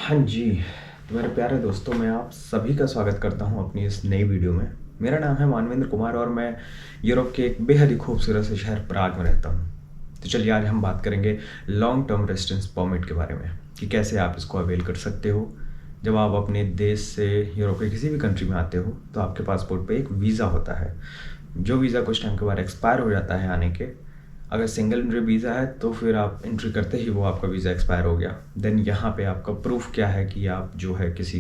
हाँ जी, तो मेरे प्यारे दोस्तों, मैं आप सभी का स्वागत करता हूँ अपनी इस नई वीडियो में। मेरा नाम है मानवेंद्र कुमार और मैं यूरोप के एक बेहद ही खूबसूरत से शहर प्राग में रहता हूँ। तो चलिए आज हम बात करेंगे लॉन्ग टर्म रेजिडेंस परमिट के बारे में कि कैसे आप इसको अवेल कर सकते हो। जब आप अपने देश से यूरोप के किसी भी कंट्री में आते हो तो आपके पासपोर्ट पे एक वीज़ा होता है, जो वीज़ा कुछ टाइम के बाद एक्सपायर हो जाता है आने के। अगर सिंगल एंट्री वीज़ा है तो फिर आप एंट्री करते ही वो आपका वीज़ा एक्सपायर हो गया। देन यहाँ पे आपका प्रूफ क्या है कि आप जो है किसी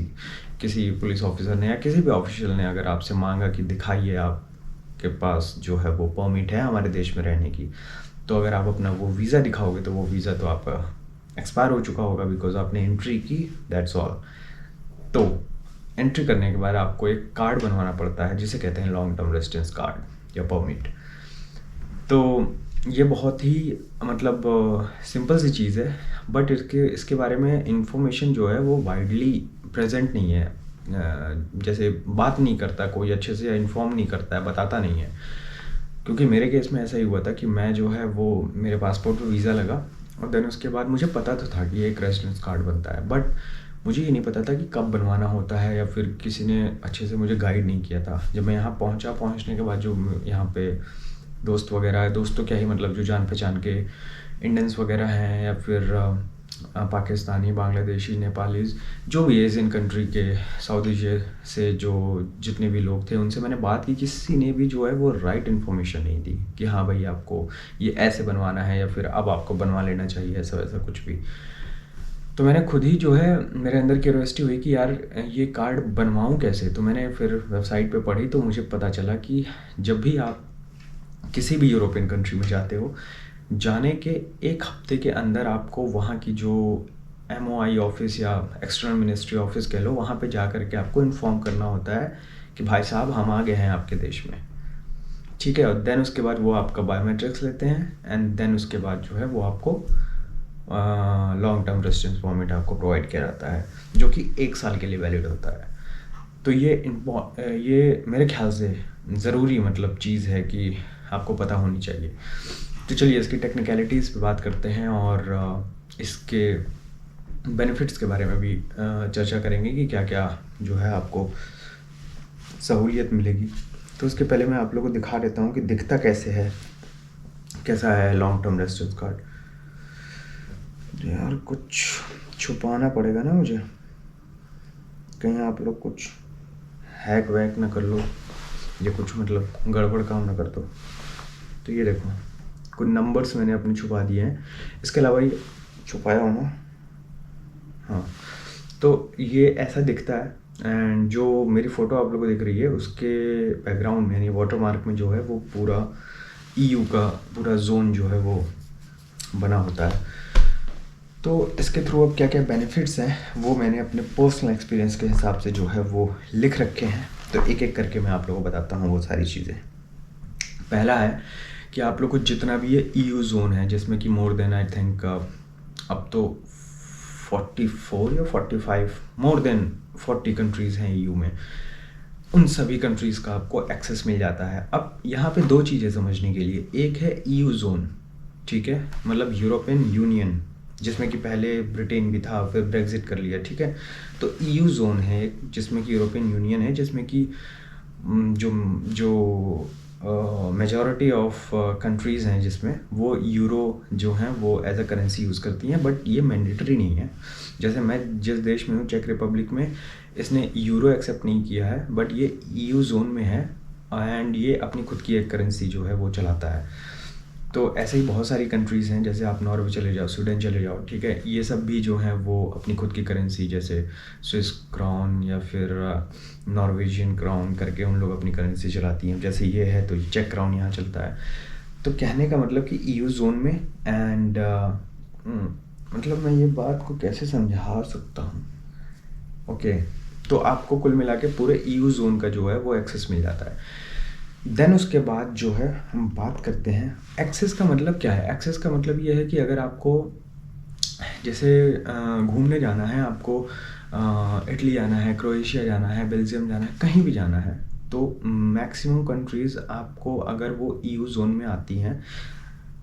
किसी पुलिस ऑफिसर ने या किसी भी ऑफिशियल ने अगर आपसे मांगा कि दिखाइए आपके पास जो है वो परमिट है हमारे देश में रहने की, तो अगर आप अपना वो वीज़ा दिखाओगे तो वो वीज़ा तो आपका एक्सपायर हो चुका होगा बिकॉज आपने एंट्री की, दैट्स ऑल। तो एंट्री करने के बाद आपको एक कार्ड बनवाना पड़ता है जिसे कहते हैं लॉन्ग टर्म रेजिडेंस कार्ड या परमिट। तो ये बहुत ही मतलब सिंपल सी चीज़ है, बट इसके बारे में इंफॉर्मेशन जो है वो वाइडली प्रेजेंट नहीं है। जैसे बात नहीं करता कोई अच्छे से, या इन्फॉर्म नहीं करता है, बताता नहीं है। क्योंकि मेरे केस में ऐसा ही हुआ था कि मैं जो है वो मेरे पासपोर्ट पे वीज़ा लगा और देन उसके बाद मुझे पता तो था कि एक रेजिडेंस कार्ड बनता है, बट मुझे ये नहीं पता था कि कब बनवाना होता है, या फिर किसी ने अच्छे से मुझे गाइड नहीं किया था। जब मैं यहाँ पहुँचा, पहुँचने के बाद जो यहाँ पे दोस्त वगैरह है, दोस्त तो क्या ही मतलब जो जान पहचान के इंडियंस वगैरह हैं, या फिर पाकिस्तानी, बांग्लादेशी, नेपालीज, जो भी एशियन कंट्री के, साउथ एशिया से जो जितने भी लोग थे उनसे मैंने बात की। किसी ने भी जो है वो राइट इन्फॉर्मेशन नहीं दी कि हाँ भाई आपको ये ऐसे बनवाना है या फिर अब आपको बनवा लेना चाहिए, ऐसा वैसा कुछ भी। तो मैंने खुद ही जो है, मेरे अंदर क्यूरियोसिटी हुई कि यार ये कार्ड बनवाऊँ कैसे। तो मैंने फिर वेबसाइट पे पढ़ी तो मुझे पता चला कि जब भी आप किसी भी यूरोपियन कंट्री में जाते हो, जाने के एक हफ्ते के अंदर आपको वहाँ की जो MOI ऑफिस या एक्सटर्नल मिनिस्ट्री ऑफिस कह लो, वहाँ पे जा कर के आपको इन्फॉर्म करना होता है कि भाई साहब हम आ गए हैं आपके देश में, ठीक है। और देन उसके बाद वो आपका बायोमेट्रिक्स लेते हैं एंड देन उसके बाद जो है वो आपको लॉन्ग टर्म रेजिडेंस परमिट आपको प्रोवाइड किया जाता है, जो कि 1 साल के लिए वैलिड होता है। तो ये मेरे ख्याल से ज़रूरी मतलब चीज़ है कि आपको पता होनी चाहिए। तो चलिए इसकी टेक्निकलिटीज़ पे बात करते हैं और इसके बेनिफिट्स के बारे में भी चर्चा करेंगे कि क्या क्या जो है आपको सहूलियत मिलेगी। तो उसके पहले मैं आप लोगों को दिखा देता हूँ कि दिखता कैसे है, कैसा है लॉन्ग टर्म रेजिडेंस कार्ड। यार कुछ छुपाना पड़ेगा ना मुझे, कहीं आप लोग कुछ हैक वैक ना कर लो या कुछ मतलब गड़बड़ काम ना कर दो। तो ये देखो, कुछ नंबर्स मैंने अपने छुपा दिए हैं, इसके अलावा ये छुपाया हो ना, हाँ। तो ये ऐसा दिखता है एंड जो मेरी फ़ोटो आप लोगों को दिख रही है उसके बैकग्राउंड में यानी वाटर मार्क में जो है वो पूरा EU का पूरा जोन जो है वो बना होता है। तो इसके थ्रू अब क्या क्या बेनिफिट्स हैं वो मैंने अपने पर्सनल एक्सपीरियंस के हिसाब से जो है वो लिख रखे हैं। तो एक एक करके मैं आप लोगों को बताता हूँ वो सारी चीज़ें। पहला है कि आप लोग को जितना भी ये EU जोन है, जिसमें कि मोर देन आई थिंक अब तो 44 या 45 मोर देन 40 कंट्रीज़ हैं EU में, उन सभी कंट्रीज़ का आपको एक्सेस मिल जाता है। अब यहाँ पे 2 चीज़ें समझने के लिए, एक है EU जोन, ठीक है, मतलब यूरोपियन यूनियन, जिसमें कि पहले ब्रिटेन भी था फिर ब्रेग्जिट कर लिया, ठीक है। तो EU जोन है जिसमें कि यूरोपियन यूनियन है, जिसमें कि जो जो मेजॉरिटी ऑफ कंट्रीज़ हैं जिसमें वो यूरो जो हैं वो एज अ करेंसी यूज़ करती हैं, बट ये मैंडेटरी नहीं है। जैसे मैं जिस देश में हूँ, चेक रिपब्लिक में, इसने यूरो एक्सेप्ट नहीं किया है, बट ये EU जोन में है एंड ये अपनी खुद की एक करेंसी जो है वो चलाता है। तो ऐसे ही बहुत सारी कंट्रीज़ हैं, जैसे आप नॉर्वे चले जाओ, स्वीडन चले जाओ, ठीक है, ये सब भी जो हैं वो अपनी खुद की करेंसी, जैसे स्विस क्राउन या फिर नॉर्वेजियन क्राउन करके उन लोग अपनी करेंसी चलाती हैं। जैसे ये है तो चेक क्राउन यहाँ चलता है। तो कहने का मतलब कि EU जोन में एंड मतलब मैं ये बात को कैसे समझा सकता हूँ, ओके। तो आपको कुल मिला के पूरे EU जोन का जो है वो एक्सेस मिल जाता है। देन उसके बाद जो है हम बात करते हैं एक्सेस का मतलब क्या है। एक्सेस का मतलब ये है कि अगर आपको जैसे घूमने जाना है, आपको इटली जाना है, क्रोएशिया जाना है, बेल्जियम जाना है, कहीं भी जाना है, तो मैक्सिमम कंट्रीज़ आपको अगर वो EU जोन में आती हैं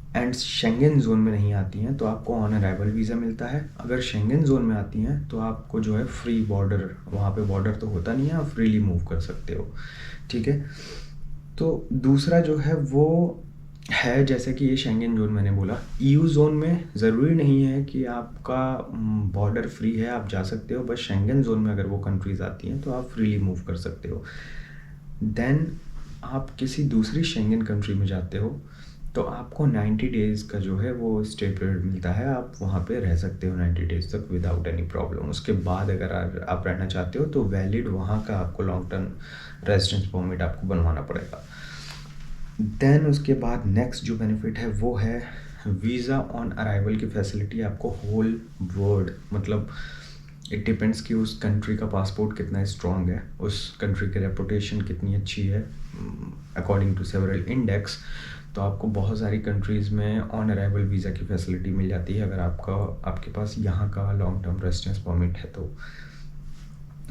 एंड शेंगन ज़ोन में नहीं आती हैं तो आपको ऑन अराइवल वीज़ा मिलता है। अगर शेंगन ज़ोन में आती हैं तो आपको जो है फ्री बॉर्डर, वहाँ पे बॉर्डर तो होता नहीं है, आप फ्रीली मूव कर सकते हो, ठीक है। तो दूसरा जो है वो है, जैसे कि ये शेंगन ज़ोन मैंने बोला, ईयू ज़ोन में ज़रूरी नहीं है कि आपका बॉर्डर फ्री है, आप जा सकते हो, बस शेंगन ज़ोन में अगर वो कंट्रीज़ आती हैं तो आप फ्रीली मूव कर सकते हो। देन आप किसी दूसरी शेंगन कंट्री में जाते हो तो आपको 90 डेज़ का जो है वो स्टे पीरियड मिलता है, आप वहाँ पे रह सकते हो 90 डेज़ तक विदाउट एनी प्रॉब्लम। उसके बाद अगर आप रहना चाहते हो तो वैलिड वहाँ का आपको लॉन्ग टर्म रेजिडेंस परमिट आपको बनवाना पड़ेगा। देन उसके बाद नेक्स्ट जो बेनिफिट है वो है वीज़ा ऑन अराइवल की फैसिलिटी आपको होल वर्ल्ड, मतलब इट डिपेंड्स कि उस कंट्री का पासपोर्ट कितना स्ट्रॉन्ग है, उस कंट्री की रेपुटेशन कितनी अच्छी है अकॉर्डिंग टू सेवरल इंडेक्स। तो आपको बहुत सारी कंट्रीज़ में ऑन अराइवल वीज़ा की फैसिलिटी मिल जाती है अगर आपके पास यहाँ का लॉन्ग टर्म रेजिडेंस परमिट है तो।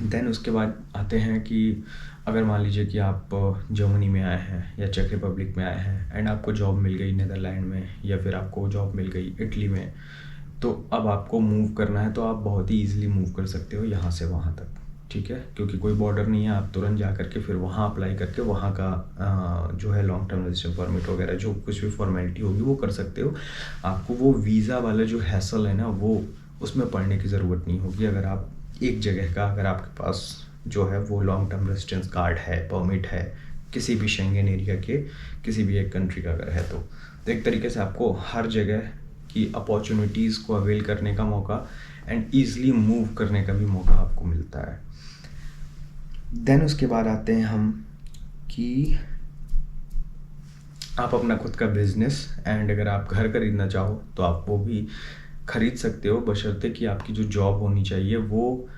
देन उसके बाद आते हैं कि अगर मान लीजिए कि आप जर्मनी में आए हैं या चेक रिपब्लिक में आए हैं एंड आपको जॉब मिल गई नीदरलैंड में, या फिर आपको जॉब मिल गई इटली में, तो अब आपको मूव करना है तो आप बहुत ही ईजिली मूव कर सकते हो यहाँ से वहाँ तक, ठीक है, क्योंकि कोई बॉर्डर नहीं है। आप तुरंत जा करके फिर वहाँ अप्लाई करके वहाँ का जो है लॉन्ग टर्म रेजिडेंस परमिट वगैरह जो कुछ भी फॉर्मेलिटी होगी वो कर सकते हो। आपको वो वीज़ा वाला जो हैसल है ना, वो उसमें पढ़ने की ज़रूरत नहीं होगी। अगर आप एक जगह का, अगर आपके पास जो है वो लॉन्ग टर्म रेजिडेंस कार्ड है, परमिट है, किसी भी शेंगन एरिया के किसी भी एक कंट्री का अगर है तो एक तरीके से आपको हर जगह की अपॉर्चुनिटीज़ को अवेल करने का मौका एंड ईज़िली मूव करने का भी मौका आपको मिलता है। देन उसके बाद आते हैं हम कि आप अपना खुद का बिजनेस एंड अगर आप घर खरीदना चाहो तो आप वो भी खरीद सकते हो, बशर्ते कि आपकी जो जॉब होनी चाहिए वो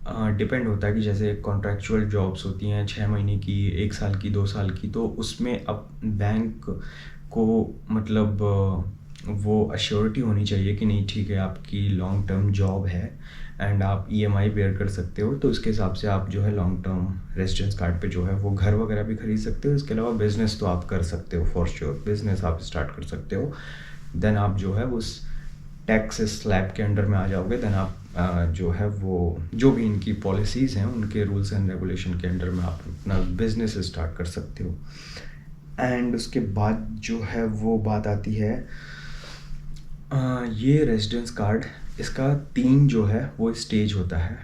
डिपेंड होता है कि जैसे कॉन्ट्रैक्चुअल जॉब्स होती हैं 6 महीने की, 1 साल की, 2 साल की, तो उसमें अब बैंक को मतलब वो अश्योरिटी होनी चाहिए कि नहीं ठीक है आपकी लॉन्ग टर्म जॉब है एंड आप ईएमआई बेयर कर सकते हो, तो उसके हिसाब से आप जो है लॉन्ग टर्म रेजिडेंस कार्ड पे जो है वो घर वगैरह भी खरीद सकते हो। इसके अलावा बिज़नेस तो आप कर सकते हो, फॉर श्योर बिज़नेस आप स्टार्ट कर सकते हो। देन आप जो है उस टैक्स स्लैब के अंडर में आ जाओगे। देन आप जो है वो जो भी इनकी पॉलिसीज़ हैं उनके रूल्स एंड रेगुलेशन के अंडर में आप अपना बिजनेस स्टार्ट कर सकते हो। एंड उसके बाद जो है वो बात आती है ये रेजिडेंस कार्ड, इसका 3 जो है वो स्टेज होता है।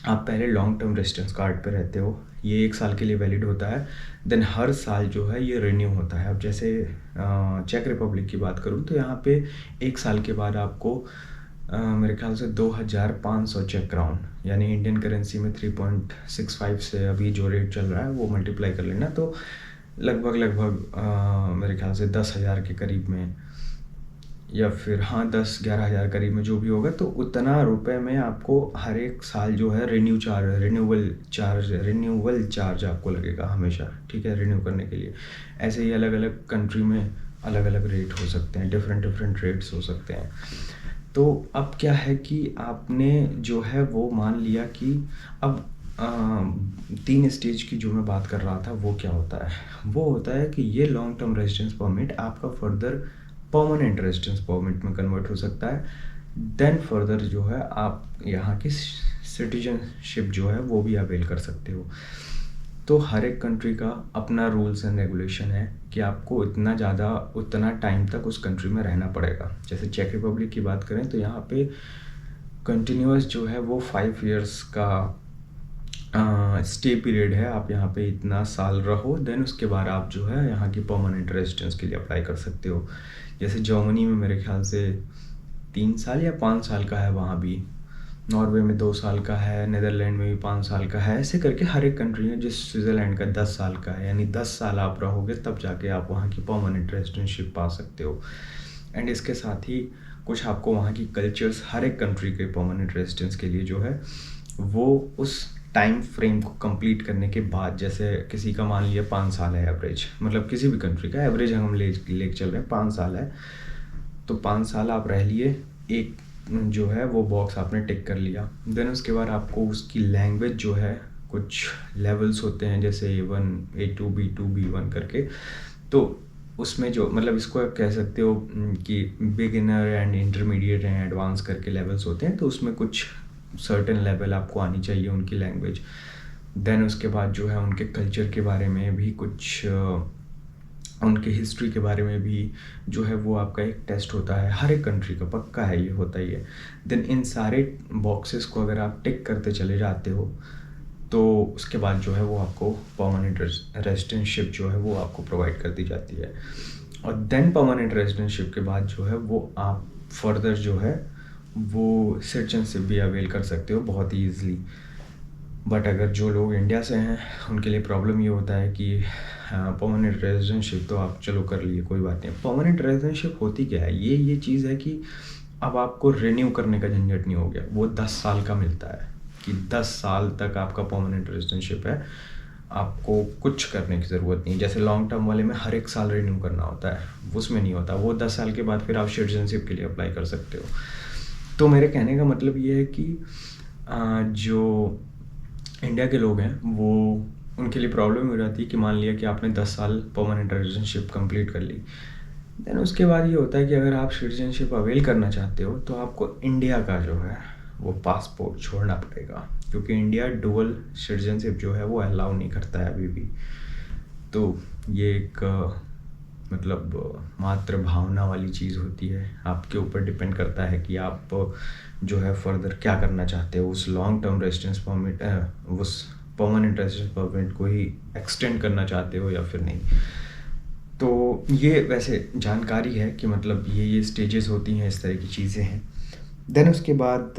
आप पहले लॉन्ग टर्म रेजिडेंस कार्ड पे रहते हो, ये 1 साल के लिए वैलिड होता है। देन हर साल जो है ये रिन्यू होता है। अब जैसे चेक रिपब्लिक की बात करूँ तो यहाँ पे 1 साल के बाद आपको मेरे ख्याल से 2500 चेक क्राउन, यानी इंडियन करेंसी में 3.65 से अभी जो रेट चल रहा है वो मल्टीप्लाई कर लेना, तो लगभग मेरे ख्याल से 10,000 के करीब में, या फिर हाँ 10-11 हज़ार करीब में जो भी होगा, तो उतना रुपए में आपको हर एक साल जो है रिन्यूअल चार्ज आपको लगेगा हमेशा, ठीक है, रिन्यू करने के लिए। ऐसे ही अलग अलग कंट्री में अलग अलग रेट हो सकते हैं, डिफरेंट रेट्स हो सकते हैं। तो अब क्या है कि आपने जो है वो मान लिया कि अब 3 स्टेज की जो मैं बात कर रहा था वो क्या होता है, वो होता है कि ये लॉन्ग टर्म रेजिडेंस परमिट आपका फर्दर परमानेंट रेजिडेंस परमिट में कन्वर्ट हो सकता है। देन फर्दर जो है आप यहाँ की सिटीजनशिप जो है वो भी अवेल कर सकते हो। तो हर एक कंट्री का अपना रूल्स एंड रेगुलेशन है कि आपको उतना टाइम तक उस कंट्री में रहना पड़ेगा। जैसे चेक रिपब्लिक की बात करें तो यहाँ पे कंटिन्यूस जो है वो 5 इयर्स का स्टे पीरियड है, आप यहाँ पे इतना साल रहो, देन उसके बाद आप जो है यहाँ की परमानेंट रेजिडेंस के लिए अप्लाई कर सकते हो। जैसे जर्मनी में मेरे ख्याल से 3 साल या 5 साल का है, वहाँ भी नॉर्वे में 2 साल का है, नीदरलैंड में भी 5 साल का है, ऐसे करके हर एक कंट्री में, जिस स्विट्ज़रलैंड का 10 साल का है, यानी 10 साल आप रहोगे तब जाके आप वहाँ की परमानेंट रेजिडेंटशिप पा सकते हो। एंड इसके साथ ही कुछ आपको वहाँ की कल्चर्स, हर एक कंट्री के परमानेंट रेजिडेंस के लिए जो है वो उस टाइम फ्रेम को कंप्लीट करने के बाद, जैसे किसी का मान लिया 5 साल है एवरेज, मतलब किसी भी कंट्री का एवरेज हम ले चल रहे हैं 5 साल है, तो 5 साल आप रह लिए, एक जो है वो बॉक्स आपने टिक कर लिया। देन उसके बाद आपको उसकी लैंग्वेज जो है, कुछ लेवल्स होते हैं जैसे A1 A2 B2 B1 करके, तो उसमें जो मतलब इसको आप कह सकते हो कि beginner and intermediate and advance करके लेवल्स होते हैं, तो उसमें कुछ सर्टेन लेवल आपको आनी चाहिए उनकी लैंग्वेज। देन उसके बाद जो है उनके कल्चर के बारे में भी कुछ उनके हिस्ट्री के बारे में भी जो है वो आपका एक टेस्ट होता है, हर एक कंट्री का पक्का है, ये होता ही है। देन इन सारे बॉक्सेस को अगर आप टिक करते चले जाते हो तो उसके बाद जो है वो आपको परमानेंट रेजिडेंटशिप जो है वो आपको प्रोवाइड कर दी जाती है। और देन परमानेंट रेजिडेंटशिप के बाद जो है वो आप फर्दर जो है वो सिटीजनशिप भी अवेल कर सकते हो बहुत ही ईजिली। बट अगर जो लोग इंडिया से हैं उनके लिए प्रॉब्लम ये होता है कि परमानेंट रेजिडेंटशिप तो आप चलो कर लिए, कोई बात नहीं। परमानेंट रेजिडेंटशिप होती क्या है, ये चीज़ है कि अब आपको रिन्यू करने का झंझट नहीं हो गया। वो 10 साल का मिलता है कि 10 साल तक आपका परमानेंट रेजिडेंटशिप है, आपको कुछ करने की ज़रूरत नहीं। जैसे लॉन्ग टर्म वाले में हर एक साल रिन्यू करना होता है, उसमें नहीं होता। वो 10 साल के बाद फिर आप सिटीजनशिप के लिए अप्लाई कर सकते हो। तो मेरे कहने का मतलब ये है कि जो इंडिया के लोग हैं वो उनके लिए प्रॉब्लम हो जाती है कि मान लिया कि आपने 10 साल परमानेंट रेजिडेंटशिप कंप्लीट कर ली, देन उसके बाद ये होता है कि अगर आप सिटीजनशिप अवेल करना चाहते हो तो आपको इंडिया का जो है वो पासपोर्ट छोड़ना पड़ेगा, क्योंकि इंडिया डुअल सिटीजनशिप जो है वो अलाउ नहीं करता है अभी भी। तो ये एक मतलब मात्र भावना वाली चीज़ होती है, आपके ऊपर डिपेंड करता है कि आप जो है फर्दर क्या करना चाहते हो, उस लॉन्ग टर्म रेजिडेंस परमिट उस परमानेंट रेजिडेंस परमिट को ही एक्सटेंड करना चाहते हो या फिर नहीं। तो ये वैसे जानकारी है कि मतलब ये स्टेजेस होती हैं, इस तरह की चीज़ें हैं। देन उसके बाद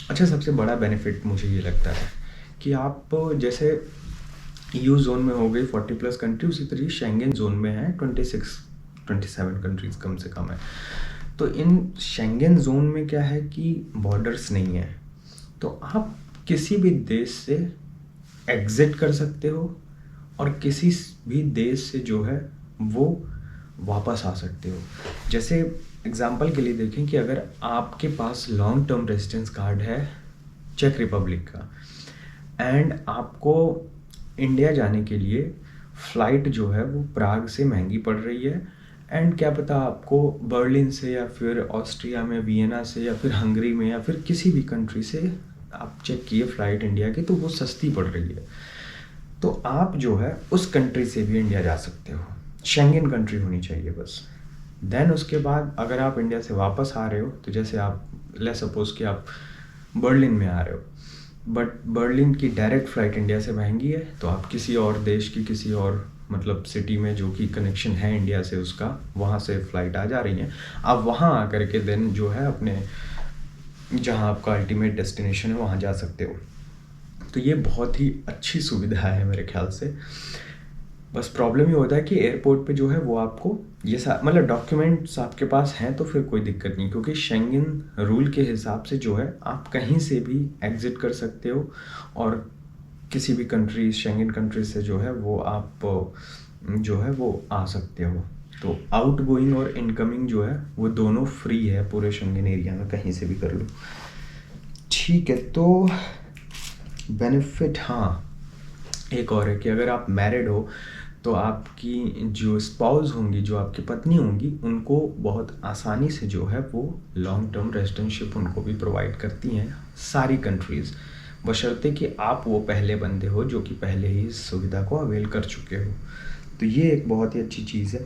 अच्छा, सबसे बड़ा बेनिफिट मुझे ये लगता है कि आप जैसे EU जोन में हो गई 40+ कंट्री, उसी तरह शेंगन जोन में है 27 कंट्रीज़ कम से कम है। तो इन शेंगन जोन में क्या है कि बॉर्डर्स नहीं है, तो आप किसी भी देश से एग्ज़िट कर सकते हो और किसी भी देश से जो है वो वापस आ सकते हो। जैसे एग्जांपल के लिए देखें कि अगर आपके पास लॉन्ग टर्म रेजिडेंस कार्ड है चेक रिपब्लिक का, एंड आपको इंडिया जाने के लिए फ़्लाइट जो है वो प्राग से महंगी पड़ रही है, एंड क्या पता आपको बर्लिन से या फिर ऑस्ट्रिया में वियना से या फिर हंगरी में या फिर किसी भी कंट्री से आप चेक किए फ़्लाइट इंडिया की तो वो सस्ती पड़ रही है, तो आप जो है उस कंट्री से भी इंडिया जा सकते हो। शेंगन कंट्री होनी चाहिए बस। देन उसके बाद अगर आप इंडिया से वापस आ रहे हो, तो जैसे आप ले सपोज़ कि आप बर्लिन में आ रहे हो, बट बर्लिन की डायरेक्ट फ़्लाइट इंडिया से महंगी है, तो आप किसी और देश की किसी और मतलब सिटी में जो कि कनेक्शन है इंडिया से उसका, वहाँ से फ़्लाइट आ जा रही हैं, आप वहाँ आकर के देन जो है अपने जहाँ आपका अल्टीमेट डेस्टिनेशन है वहाँ जा सकते हो। तो ये बहुत ही अच्छी सुविधा है मेरे ख्याल से। बस प्रॉब्लम ये होता है कि एयरपोर्ट पे जो है वो आपको ये मतलब डॉक्यूमेंट्स आपके पास हैं तो फिर कोई दिक्कत नहीं, क्योंकि शेंगन रूल के हिसाब से जो है आप कहीं से भी एग्ज़िट कर सकते हो और किसी भी कंट्री शेंगन कंट्री से जो है वो आप जो है वो आ सकते हो। तो आउट गोइंग और इनकमिंग जो है वो दोनों फ्री है पूरे शेंगन एरिया में, कहीं से भी कर लो। ठीक है, तो बेनिफिट हाँ एक और है कि अगर आप मैरिड हो तो आपकी जो स्पाउस होंगी, जो आपकी पत्नी होंगी, उनको बहुत आसानी से जो है वो लॉन्ग टर्म रेजिडेंटशिप उनको भी प्रोवाइड करती हैं सारी कंट्रीज़, बशर्ते कि आप वो पहले बंदे हो जो कि पहले ही इस सुविधा को अवेल कर चुके हो। तो ये एक बहुत ही अच्छी चीज़ है।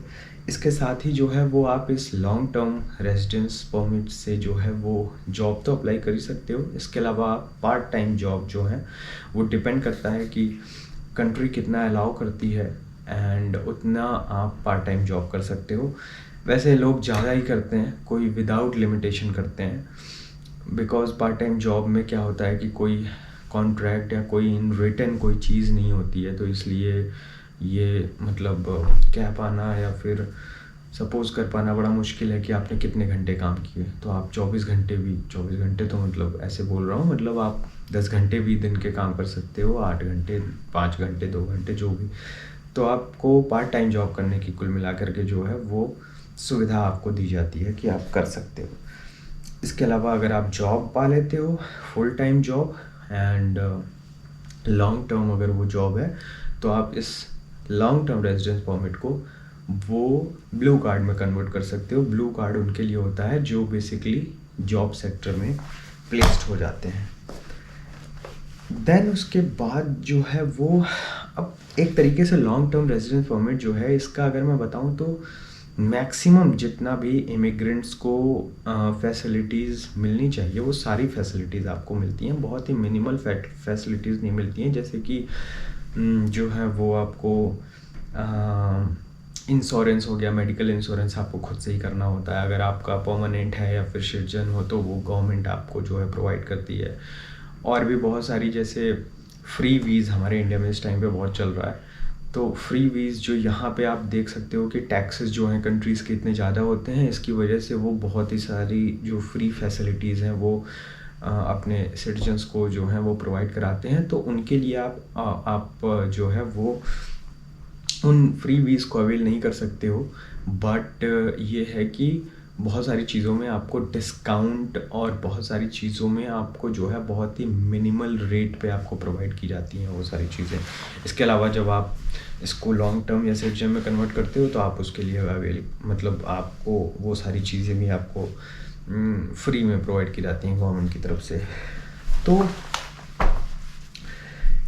इसके साथ ही जो है वो आप इस लॉन्ग टर्म रेजिडेंस परमिट से जो है वो जॉब तो अप्लाई कर ही सकते हो। इसके अलावा आप पार्ट टाइम जॉब जो है वो डिपेंड करता है कि कंट्री कितना अलाउ करती है, एंड उतना आप पार्ट टाइम जॉब कर सकते हो। वैसे लोग ज़्यादा ही करते हैं, कोई विदाउट लिमिटेशन करते हैं, बिकॉज़ पार्ट टाइम जॉब में क्या होता है कि कोई कॉन्ट्रैक्ट या कोई इन रिटन कोई चीज़ नहीं होती है, तो इसलिए ये मतलब कह पाना या फिर सपोज़ कर पाना बड़ा मुश्किल है कि आपने कितने घंटे काम किए। तो आप 24 घंटे तो मतलब ऐसे बोल रहा हूँ, मतलब आप 10 घंटे भी दिन के काम कर सकते हो, 8 घंटे, 5 घंटे, 2 घंटे, जो भी। तो आपको पार्ट टाइम जॉब करने की कुल मिला करके जो है वो सुविधा आपको दी जाती है कि आप कर सकते हो। इसके अलावा अगर आप जॉब पा लेते हो, full time job and long term अगर वो जॉब है, तो आप इस लॉन्ग टर्म रेजिडेंस परमिट को वो ब्लू कार्ड में कन्वर्ट कर सकते हो। ब्लू कार्ड उनके लिए होता है जो बेसिकली जॉब सेक्टर में प्लेस्ड हो जाते हैं। देन उसके बाद जो है वो अब एक तरीके से लॉन्ग टर्म रेजिडेंस परमिट जो है, इसका अगर मैं बताऊं तो मैक्सिमम जितना भी इमिग्रेंट्स को फैसिलिटीज़ मिलनी चाहिए वो सारी फैसिलिटीज़ आपको मिलती हैं। बहुत ही मिनिमल फैसिलिटीज़ नहीं मिलती हैं, जैसे कि जो है वो आपको इंश्योरेंस हो गया, मेडिकल इंश्योरेंस आपको खुद से ही करना होता है। अगर आपका परमानेंट है या फिर सिटीजन हो तो वो गवर्नमेंट आपको जो है प्रोवाइड करती है। और भी बहुत सारी, जैसे फ्री वीज़ हमारे इंडिया में इस टाइम पे बहुत चल रहा है, तो फ्री वीज़ जो यहाँ पे आप देख सकते हो कि टैक्सेस जो हैं कंट्रीज़ के इतने ज़्यादा होते हैं, इसकी वजह से वो बहुत ही सारी जो फ्री फैसिलिटीज़ हैं वो अपने सिटीजन्स को जो है वो प्रोवाइड कराते हैं। तो उनके लिए आप जो है वो उन फ्री वीज़ को अवेल नहीं कर सकते हो। बट ये है कि बहुत सारी चीज़ों में आपको डिस्काउंट और बहुत सारी चीज़ों में आपको जो है बहुत ही मिनिमल रेट पे आपको प्रोवाइड की जाती हैं वो सारी चीज़ें। इसके अलावा जब आप इसको लॉन्ग टर्म या सिटीजन में कन्वर्ट करते हो तो आप उसके लिए अवेल मतलब आपको वो सारी चीज़ें भी आपको फ्री में प्रोवाइड की जाती हैं गवर्नमेंट की तरफ से। तो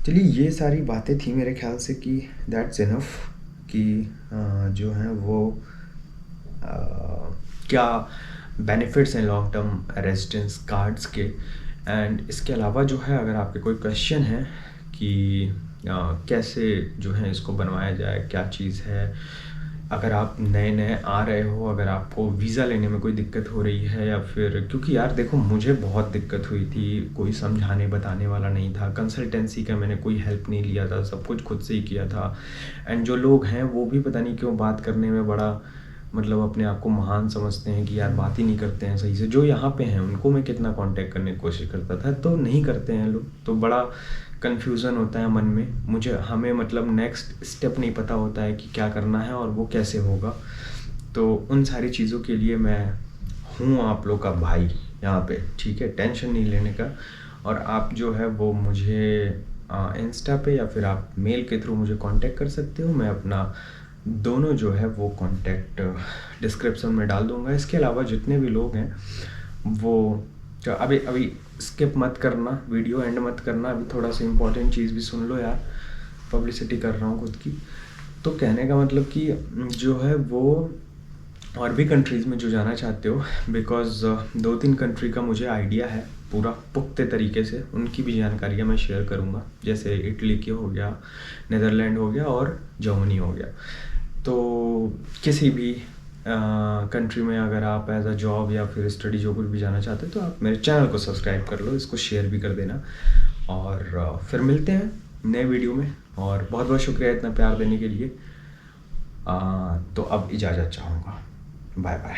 चलिए, ये सारी बातें थी मेरे ख्याल से कि दैट्स इनफ कि जो है वो क्या बेनिफिट्स हैं लॉन्ग टर्म रेजिडेंस कार्ड्स के। एंड इसके अलावा जो है अगर आपके कोई क्वेश्चन है कि कैसे जो है इसको बनवाया जाए, क्या चीज़ है, अगर आप नए नए आ रहे हो, अगर आपको वीज़ा लेने में कोई दिक्कत हो रही है, या फिर क्योंकि यार देखो मुझे बहुत दिक्कत हुई थी, कोई समझाने बताने वाला नहीं था, कंसल्टेंसी का मैंने कोई हेल्प नहीं लिया था, सब कुछ खुद से ही किया था। एंड जो लोग हैं वो भी पता नहीं क्यों बात करने में बड़ा मतलब अपने आप को महान समझते हैं कि यार बात ही नहीं करते हैं सही से। जो यहाँ पे हैं उनको मैं कितना कांटेक्ट करने की कोशिश करता था तो नहीं करते हैं लोग, तो बड़ा कन्फ्यूज़न होता है मन में। हमें मतलब नेक्स्ट स्टेप नहीं पता होता है कि क्या करना है और वो कैसे होगा। तो उन सारी चीज़ों के लिए मैं हूँ आप लोग का भाई यहाँ पे, ठीक है, टेंशन नहीं लेने का। और आप जो है वो मुझे इंस्टा पे या फिर आप मेल के थ्रू मुझे कांटेक्ट कर सकते हो। मैं अपना दोनों जो है वो कांटेक्ट डिस्क्रिप्शन में डाल दूंगा। इसके अलावा जितने भी लोग हैं वो अभी स्किप मत करना, वीडियो एंड मत करना, अभी थोड़ा सा इम्पोर्टेंट चीज़ भी सुन लो यार, पब्लिसिटी कर रहा हूँ खुद की। तो कहने का मतलब कि जो है वो और भी कंट्रीज़ में जो जाना चाहते हो, बिकॉज़ 2-3 कंट्री का मुझे आइडिया है पूरा पुख्ते तरीके से, उनकी भी जानकारियाँ मैं शेयर करूँगा, जैसे इटली के हो गया, नीदरलैंड हो गया और जर्मनी हो गया। तो किसी भी कंट्री में अगर आप एज अ जॉब या फिर स्टडी जो कुछ भी जाना चाहते हो तो आप मेरे चैनल को सब्सक्राइब कर लो, इसको शेयर भी कर देना। और फिर मिलते हैं नए वीडियो में, और बहुत बहुत शुक्रिया इतना प्यार देने के लिए। तो अब इजाज़त चाहूँगा, बाय बाय।